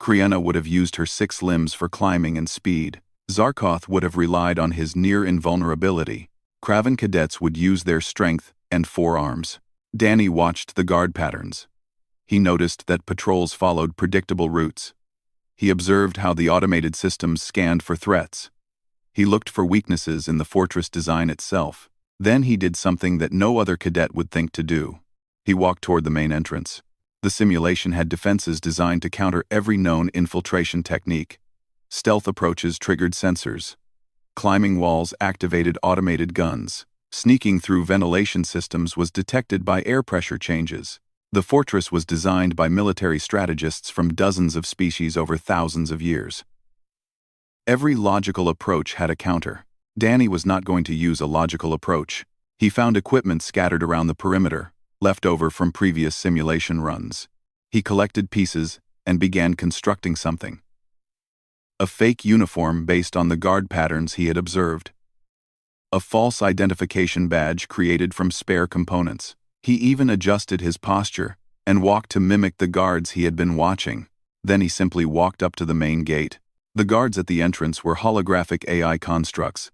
Kriena would have used her 6 limbs for climbing and speed. Zarkoth would have relied on his near invulnerability. Kraven cadets would use their strength and 4 arms. Danny watched the guard patterns. He noticed that patrols followed predictable routes. He observed how the automated systems scanned for threats. He looked for weaknesses in the fortress design itself. Then he did something that no other cadet would think to do. He walked toward the main entrance. The simulation had defenses designed to counter every known infiltration technique. Stealth approaches triggered sensors. Climbing walls activated automated guns. Sneaking through ventilation systems was detected by air pressure changes. The fortress was designed by military strategists from dozens of species over thousands of years. Every logical approach had a counter. Danny was not going to use a logical approach. He found equipment scattered around the perimeter, left over from previous simulation runs. He collected pieces and began constructing something. A fake uniform based on the guard patterns he had observed. A false identification badge created from spare components. He even adjusted his posture and walked to mimic the guards he had been watching. Then he simply walked up to the main gate. The guards at the entrance were holographic AI constructs,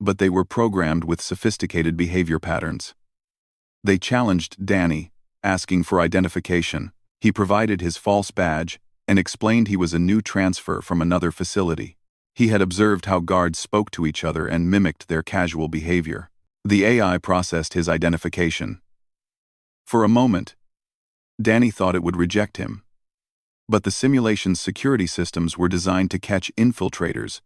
but they were programmed with sophisticated behavior patterns. They challenged Danny, asking for identification. He provided his false badge and explained he was a new transfer from another facility. He had observed how guards spoke to each other and mimicked their casual behavior. The AI processed his identification. For a moment, Danny thought it would reject him. But the simulation's security systems were designed to catch infiltrators,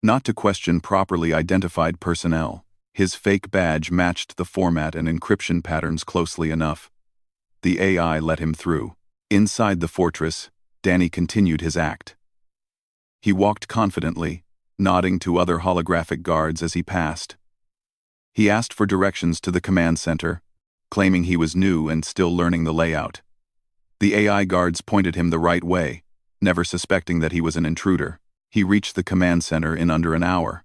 not to question properly identified personnel. His fake badge matched the format and encryption patterns closely enough. The AI let him through. Inside the fortress, Danny continued his act. He walked confidently, nodding to other holographic guards as he passed. He asked for directions to the command center, claiming he was new and still learning the layout. The AI guards pointed him the right way, never suspecting that he was an intruder. He reached the command center in under an hour.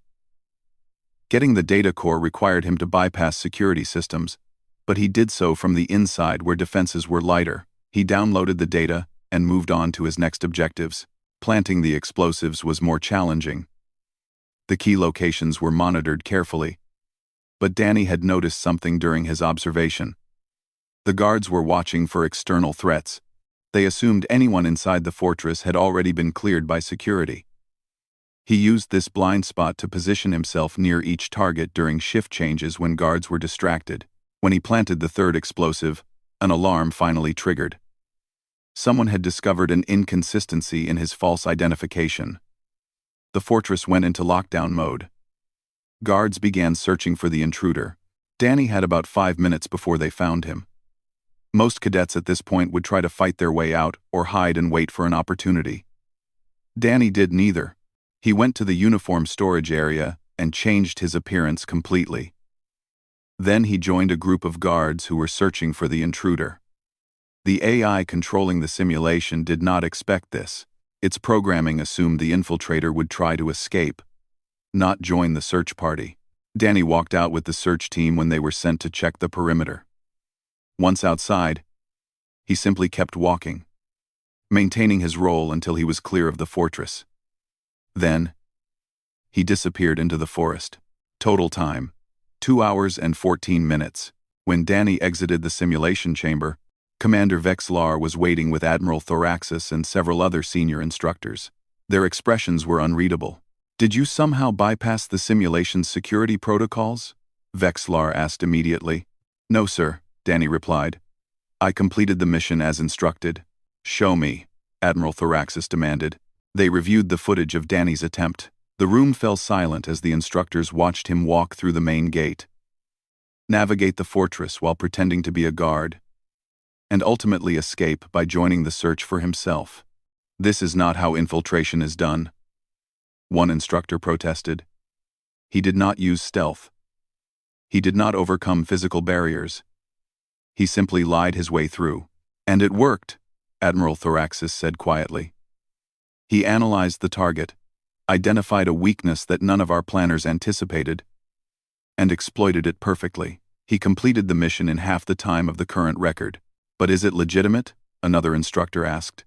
Getting the data core required him to bypass security systems, but he did so from the inside where defenses were lighter. He downloaded the data and moved on to his next objectives. Planting the explosives was more challenging. The key locations were monitored carefully, but Danny had noticed something during his observation. The guards were watching for external threats. They assumed anyone inside the fortress had already been cleared by security. He used this blind spot to position himself near each target during shift changes when guards were distracted. When he planted the 3rd explosive, an alarm finally triggered. Someone had discovered an inconsistency in his false identification. The fortress went into lockdown mode. Guards began searching for the intruder. Danny had about 5 minutes before they found him. Most cadets at this point would try to fight their way out or hide and wait for an opportunity. Danny did neither. He went to the uniform storage area and changed his appearance completely. Then he joined a group of guards who were searching for the intruder. The AI controlling the simulation did not expect this. Its programming assumed the infiltrator would try to escape, not join the search party. Danny walked out with the search team when they were sent to check the perimeter. Once outside, he simply kept walking, maintaining his role until he was clear of the fortress. Then, he disappeared into the forest. Total time, 2 hours and 14 minutes. When Danny exited the simulation chamber, Commander Vexlar was waiting with Admiral Thoraxis and several other senior instructors. Their expressions were unreadable. "Did you somehow bypass the simulation's security protocols?" Vexlar asked immediately. "No, sir," Danny replied. "I completed the mission as instructed." "Show me," Admiral Thoraxis demanded. They reviewed the footage of Danny's attempt. The room fell silent as the instructors watched him walk through the main gate, navigate the fortress while pretending to be a guard, and ultimately escape by joining the search for himself. "This is not how infiltration is done," one instructor protested. "He did not use stealth. He did not overcome physical barriers. He simply lied his way through." "And it worked," Admiral Thoraxis said quietly. "He analyzed the target, identified a weakness that none of our planners anticipated, and exploited it perfectly. He completed the mission in half the time of the current record." "But is it legitimate?" another instructor asked.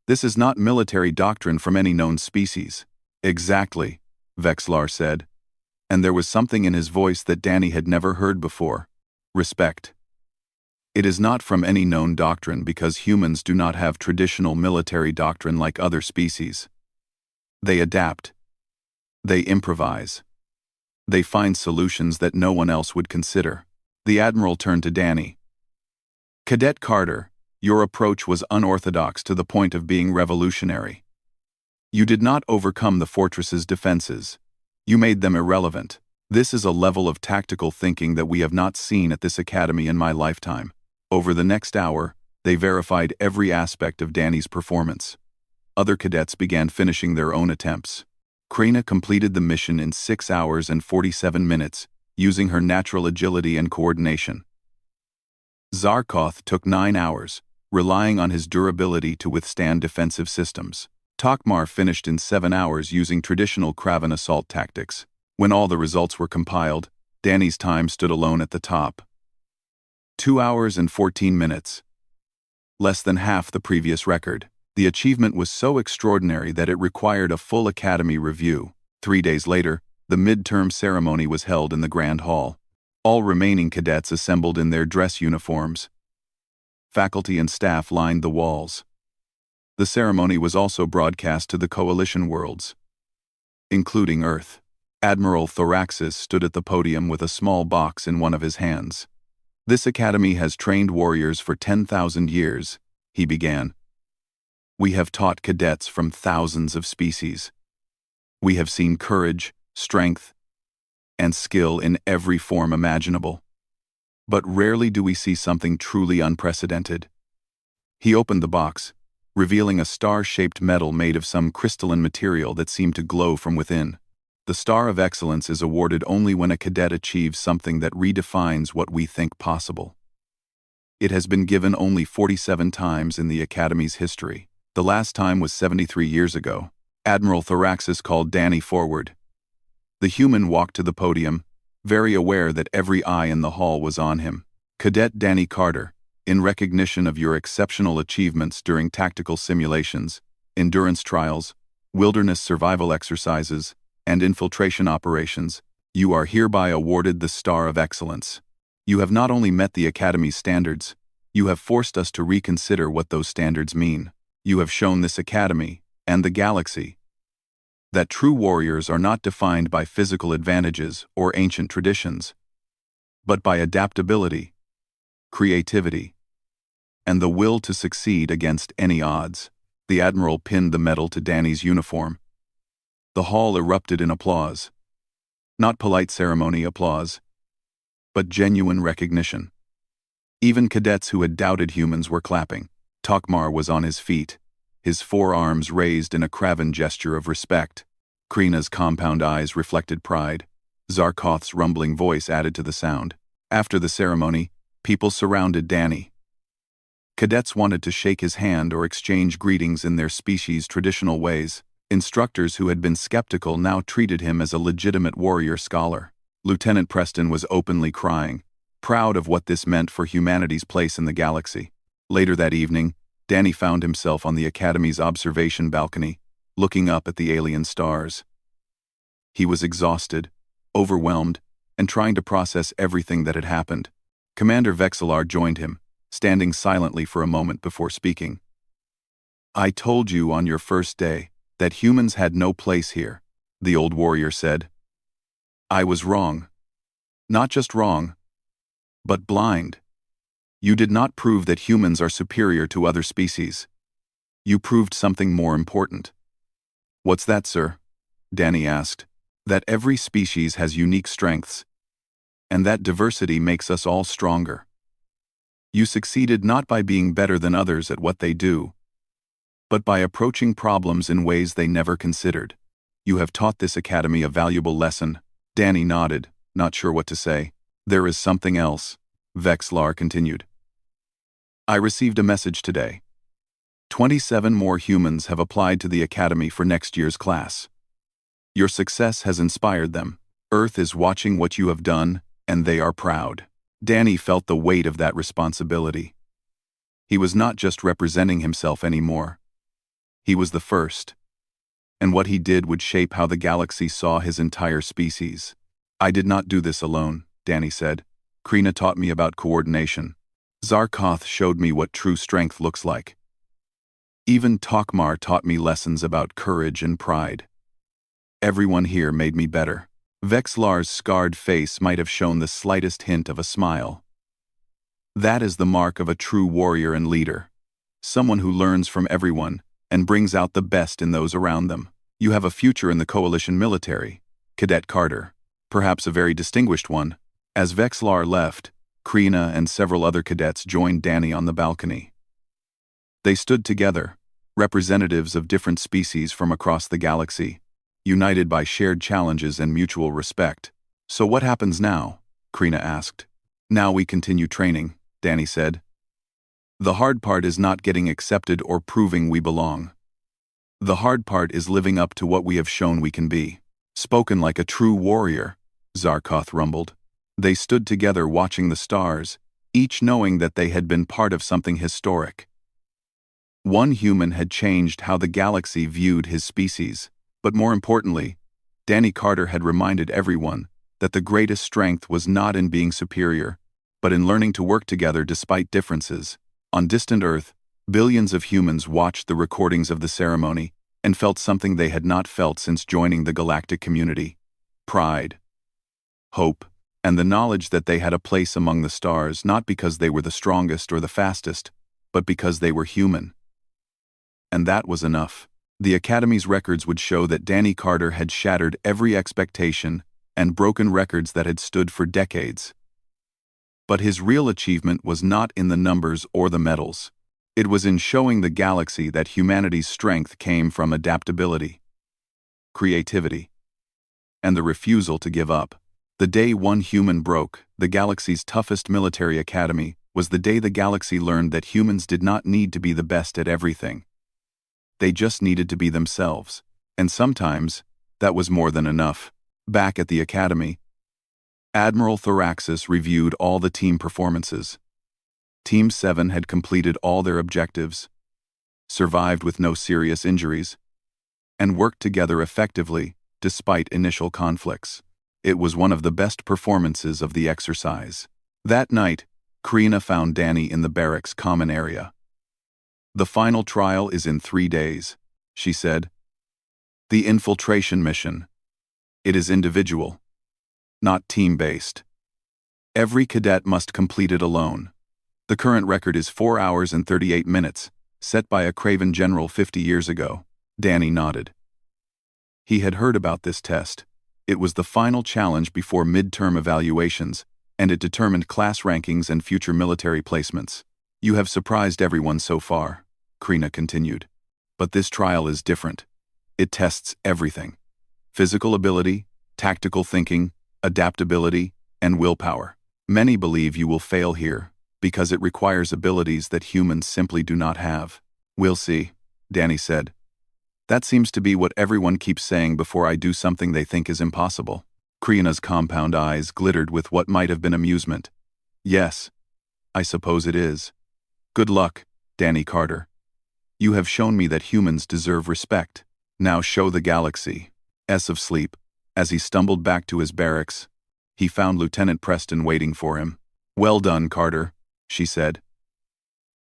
This is not military doctrine from any known species. Exactly, Vexlar said, and there was something in his voice that Danny had never heard before. Respect. It is not from any known doctrine because humans do not have traditional military doctrine like other species. They adapt. They improvise. They find solutions that no one else would consider. The Admiral turned to Danny. Cadet Carter, your approach was unorthodox to the point of being revolutionary. You did not overcome the fortress's defenses. You made them irrelevant. This is a level of tactical thinking that we have not seen at this academy in my lifetime. Over the next hour, they verified every aspect of Danny's performance. Other cadets began finishing their own attempts. Krina completed the mission in 6 hours and 47 minutes, using her natural agility and coordination. Zarkoth took 9 hours, relying on his durability to withstand defensive systems. Tokmar finished in 7 hours using traditional Kraven assault tactics. When all the results were compiled, Danny's time stood alone at the top. 2 hours and 14 minutes. Less than half the previous record. The achievement was so extraordinary that it required a full academy review. 3 days later, the midterm ceremony was held in the Grand Hall. All remaining cadets assembled in their dress uniforms. Faculty and staff lined the walls. The ceremony was also broadcast to the Coalition worlds, including Earth. Admiral Thoraxis stood at the podium with a small box in one of his hands. This academy has trained warriors for 10,000 years, he began. We have taught cadets from thousands of species. We have seen courage, strength, and skill in every form imaginable. But rarely do we see something truly unprecedented. He opened the box, revealing a star-shaped medal made of some crystalline material that seemed to glow from within. The Star of Excellence is awarded only when a cadet achieves something that redefines what we think possible. It has been given only 47 times in the Academy's history. The last time was 73 years ago. Admiral Thoraxis called Danny forward. The human walked to the podium, very aware that every eye in the hall was on him. Cadet Danny Carter, in recognition of your exceptional achievements during tactical simulations, endurance trials, wilderness survival exercises, and infiltration operations, you are hereby awarded the Star of Excellence. You have not only met the Academy's standards, you have forced us to reconsider what those standards mean. You have shown this Academy, and the galaxy, that true warriors are not defined by physical advantages or ancient traditions, but by adaptability, creativity, and the will to succeed against any odds. The Admiral pinned the medal to Danny's uniform. The hall erupted in applause. Not polite ceremony applause, but genuine recognition. Even cadets who had doubted humans were clapping. Tokmar was on his feet, his forearms raised in a Kraven gesture of respect. Krina's compound eyes reflected pride. Zarkoth's rumbling voice added to the sound. After the ceremony, people surrounded Danny. Cadets wanted to shake his hand or exchange greetings in their species' traditional ways. Instructors who had been skeptical now treated him as a legitimate warrior scholar. Lieutenant Preston was openly crying, proud of what this meant for humanity's place in the galaxy. Later that evening, Danny found himself on the Academy's observation balcony, looking up at the alien stars. He was exhausted, overwhelmed, and trying to process everything that had happened. Commander Vexlar joined him, standing silently for a moment before speaking. I told you on your first day that humans had no place here, the old warrior said. I was wrong. Not just wrong, but blind. You did not prove that humans are superior to other species. You proved something more important. What's that, sir? Danny asked. That every species has unique strengths, and that diversity makes us all stronger. You succeeded not by being better than others at what they do, but by approaching problems in ways they never considered. You have taught this academy a valuable lesson. Danny nodded, not sure what to say. There is something else, Vexlar continued. I received a message today. 27 more humans have applied to the academy for next year's class. Your success has inspired them. Earth is watching what you have done, and they are proud. Danny felt the weight of that responsibility. He was not just representing himself anymore. He was the first, and what he did would shape how the galaxy saw his entire species. I did not do this alone, Danny said. Krina taught me about coordination. Zarkoth showed me what true strength looks like. Even Tokmar taught me lessons about courage and pride. Everyone here made me better. Vexlar's scarred face might have shown the slightest hint of a smile. That is the mark of a true warrior and leader. Someone who learns from everyone and brings out the best in those around them. You have a future in the Coalition military, Cadet Carter. Perhaps a very distinguished one. As Vexlar left, Krina and several other cadets joined Danny on the balcony. They stood together, representatives of different species from across the galaxy, united by shared challenges and mutual respect. So what happens now? Krina asked. Now we continue training, Danny said. The hard part is not getting accepted or proving we belong. The hard part is living up to what we have shown we can be. Spoken like a true warrior, Zarkoth rumbled. They stood together watching the stars, each knowing that they had been part of something historic. One human had changed how the galaxy viewed his species, but more importantly, Danny Carter had reminded everyone that the greatest strength was not in being superior, but in learning to work together despite differences. On distant Earth, billions of humans watched the recordings of the ceremony and felt something they had not felt since joining the galactic community: pride, hope, and the knowledge that they had a place among the stars, not because they were the strongest or the fastest, but because they were human. And that was enough. The Academy's records would show that Danny Carter had shattered every expectation and broken records that had stood for decades. But his real achievement was not in the numbers or the medals. It was in showing the galaxy that humanity's strength came from adaptability, creativity, and the refusal to give up. The day one human broke the galaxy's toughest military academy was the day the galaxy learned that humans did not need to be the best at everything. They just needed to be themselves, and sometimes that was more than enough. Back at the academy, Admiral Thoraxis reviewed all the team performances. Team 7 had completed all their objectives, survived with no serious injuries, and worked together effectively despite initial conflicts. It was one of the best performances of the exercise. That night, Krina found Danny in the barracks common area. The final trial is in 3 days, she said. The infiltration mission. It is individual, not team-based. Every cadet must complete it alone. The current record is 4 hours and 38 minutes, set by a Craven general 50 years ago. Danny nodded. He had heard about this test. It was the final challenge before midterm evaluations, and it determined class rankings and future military placements. You have surprised everyone so far, Krina continued. But this trial is different. It tests everything: physical ability, tactical thinking, adaptability, and willpower. Many believe you will fail here because it requires abilities that humans simply do not have. We'll see, Danny said. That seems to be what everyone keeps saying before I do something they think is impossible. Krina's compound eyes glittered with what might have been amusement. Yes, I suppose it is. Good luck, Danny Carter. You have shown me that humans deserve respect. Now show the galaxy. Of sleep. As he stumbled back to his barracks, he found Lieutenant Preston waiting for him. Well done, Carter, she said.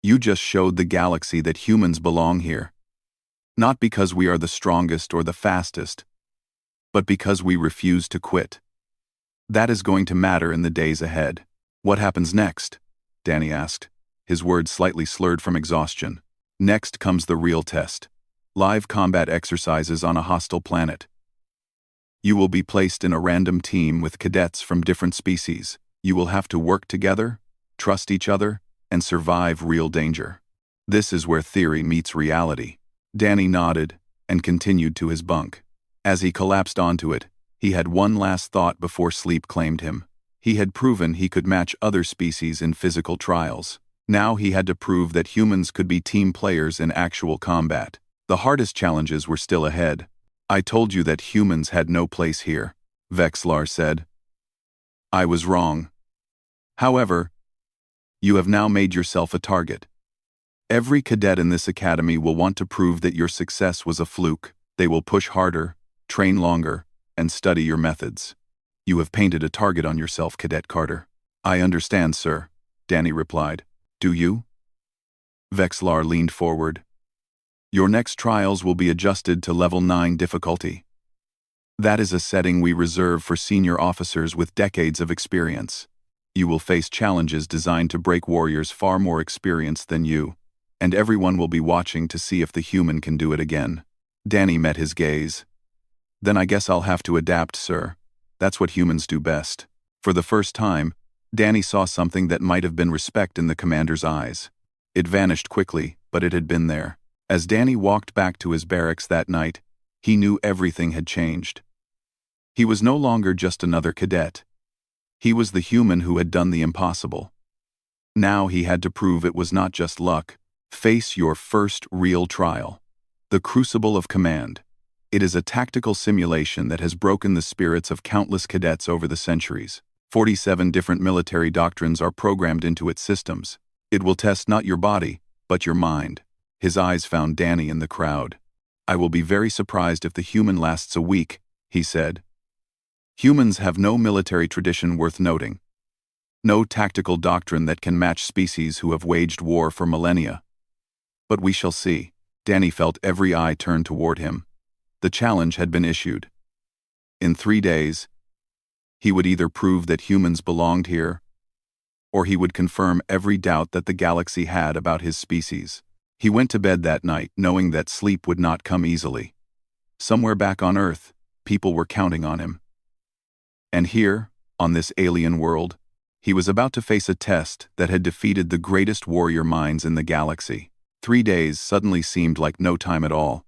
You just showed the galaxy that humans belong here. Not because we are the strongest or the fastest, but because we refuse to quit. That is going to matter in the days ahead. What happens next? Danny asked, his words slightly slurred from exhaustion. Next comes the real test. Live combat exercises on a hostile planet. You will be placed in a random team with cadets from different species. You will have to work together, trust each other, and survive real danger. This is where theory meets reality. Danny nodded and continued to his bunk. As he collapsed onto it, he had one last thought before sleep claimed him. He had proven he could match other species in physical trials. Now he had to prove that humans could be team players in actual combat. The hardest challenges were still ahead. I told you that humans had no place here, Vexlar said. I was wrong. However, you have now made yourself a target. Every cadet in this academy will want to prove that your success was a fluke. They will push harder, train longer, and study your methods. You have painted a target on yourself, Cadet Carter. I understand, sir, Danny replied. Do you? Vexlar leaned forward. Your next trials will be adjusted to level 9 difficulty. That is a setting we reserve for senior officers with decades of experience. You will face challenges designed to break warriors far more experienced than you, and everyone will be watching to see if the human can do it again. Danny met his gaze. Then I guess I'll have to adapt, sir. That's what humans do best. For the first time, Danny saw something that might have been respect in the commander's eyes. It vanished quickly, but it had been there. As Danny walked back to his barracks that night, he knew everything had changed. He was no longer just another cadet. He was the human who had done the impossible. Now he had to prove it was not just luck. Face your first real trial. The Crucible of Command. It is a tactical simulation that has broken the spirits of countless cadets over the centuries. 47 different military doctrines are programmed into its systems. It will test not your body, but your mind. His eyes found Danny in the crowd. I will be very surprised if the human lasts a week, he said. Humans have no military tradition worth noting. No tactical doctrine that can match species who have waged war for millennia. But we shall see. Danny felt every eye turn toward him. The challenge had been issued. In 3 days, he would either prove that humans belonged here, or he would confirm every doubt that the galaxy had about his species. He went to bed that night knowing that sleep would not come easily. Somewhere back on Earth, people were counting on him. And here, on this alien world, he was about to face a test that had defeated the greatest warrior minds in the galaxy. 3 days suddenly seemed like no time at all.